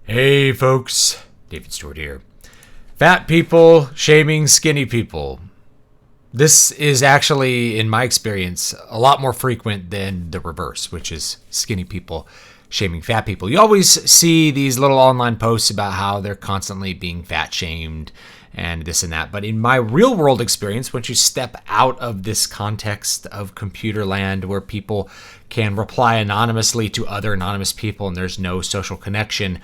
Hey folks, David Stewart here. Fat people shaming skinny people. This is actually, in my experience, a lot more frequent than the reverse, which is skinny people shaming fat people. You always see these little online posts about how they're constantly being fat shamed and this and that. But in my real world experience, once you step out of this context of computer land where people can reply anonymously to other anonymous people and there's no social connection,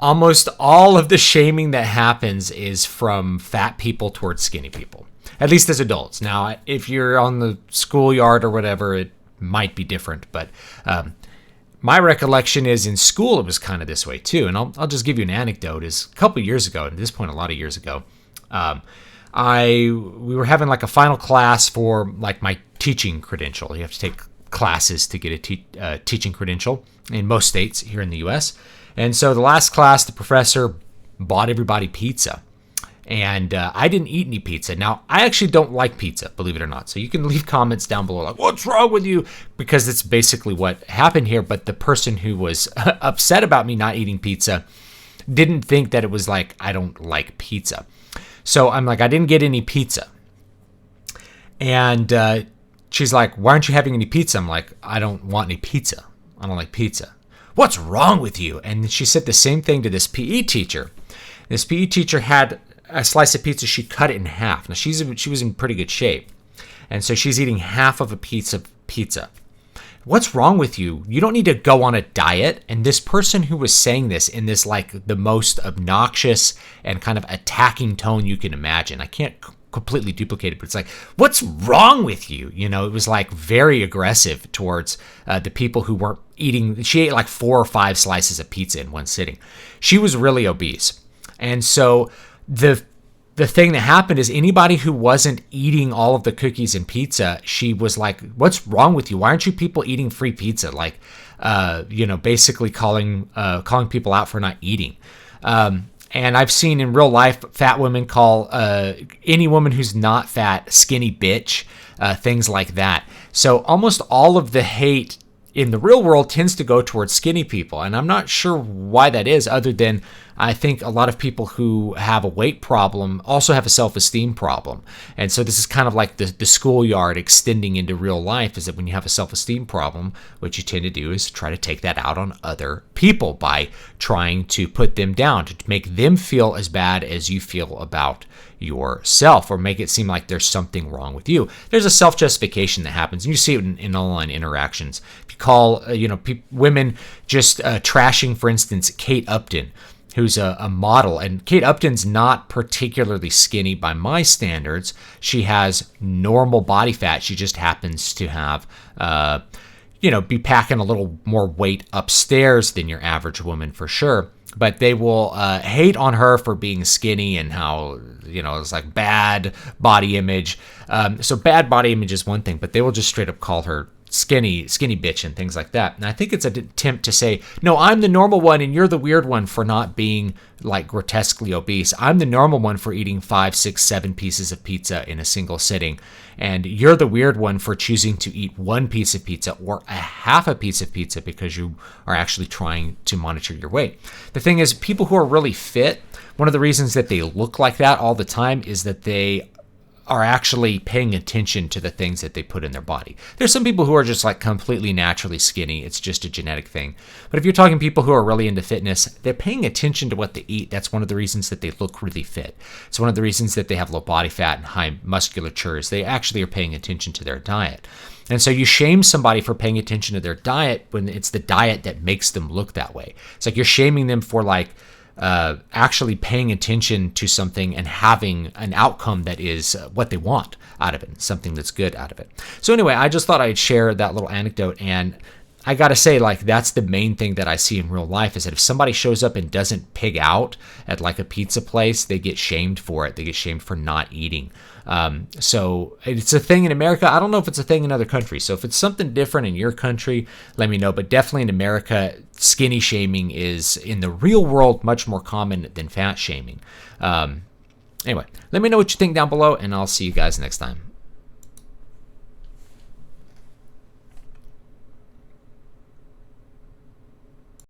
almost all of the shaming that happens is from fat people towards skinny people, at least as adults. Now, if you're on the schoolyard or whatever, it might be different. But my recollection is in school, it was kind of this way too. And I'll just give you an anecdote. Is a couple of years ago, at this point, a lot of years ago, we were having like a final class for like my teaching credential. You have to take classes to get a teaching credential in most states here in the U.S. And so the last class, the professor bought everybody pizza. And I didn't eat any pizza. Now, I actually don't like pizza, believe it or not. So you can leave comments down below like, what's wrong with you? Because it's basically what happened here. But the person who was upset about me not eating pizza didn't think that it was like, I don't like pizza. So I'm like, I didn't get any pizza. And she's like, why aren't you having any pizza? I'm like, I don't want any pizza. I don't like pizza. What's wrong with you? And she said the same thing to this PE teacher. This PE teacher had a slice of pizza. She cut it in half. Now, she was in pretty good shape. And so she's eating half of a piece of pizza. What's wrong with you? You don't need to go on a diet. And this person who was saying this in this like the most obnoxious and kind of attacking tone you can imagine. I can't completely duplicate it, but it's like, what's wrong with you? You know, it was like very aggressive towards the people who weren't eating. She ate like 4 or 5 slices of pizza in one sitting. She was really obese. And so the thing that happened is anybody who wasn't eating all of the cookies and pizza, she was like, what's wrong with you? Why aren't you people eating free pizza? Like, basically calling people out for not eating. And I've seen in real life fat women call any woman who's not fat skinny bitch, things like that. So almost all of the hate in the real world tends to go towards skinny people. And I'm not sure why that is, other than I think a lot of people who have a weight problem also have a self-esteem problem. And so this is kind of like the schoolyard extending into real life, is that when you have a self-esteem problem, what you tend to do is try to take that out on other people by trying to put them down, to make them feel as bad as you feel about yourself, or make it seem like there's something wrong with you. There's a self-justification that happens, and you see it in online interactions. If you call, women just trashing, for instance, Kate Upton, who's a model, and Kate Upton's not particularly skinny by my standards. She has normal body fat. She just happens to have, be packing a little more weight upstairs than your average woman for sure. But they will hate on her for being skinny and how, it's like bad body image. So bad body image is one thing, but they will just straight up call her skinny bitch and things like that. And I think it's an attempt to say, no, I'm the normal one and you're the weird one for not being like grotesquely obese. I'm the normal one for eating 5, 6, 7 pieces of pizza in a single sitting. And you're the weird one for choosing to eat 1 piece of pizza or a half a piece of pizza because you are actually trying to monitor your weight. The thing is, people who are really fit, one of the reasons that they look like that all the time is that they are actually paying attention to the things that they put in their body. There's some people who are just like completely naturally skinny. It's just a genetic thing. But if you're talking people who are really into fitness, they're paying attention to what they eat. That's one of the reasons that they look really fit. It's one of the reasons that they have low body fat and high musculature, is they actually are paying attention to their diet. And so you shame somebody for paying attention to their diet when it's the diet that makes them look that way. It's like you're shaming them for like actually paying attention to something and having an outcome that is what they want out of it, something that's good out of it. So anyway, I just thought I'd share that little anecdote. And I got to say, like, that's the main thing that I see in real life, is that if somebody shows up and doesn't pig out at like a pizza place, they get shamed for it. They get shamed for not eating. So it's a thing in America. I don't know if it's a thing in other countries. So if it's something different in your country, let me know. But definitely in America, skinny shaming is in the real world much more common than fat shaming. Anyway, let me know what you think down below, and I'll see you guys next time.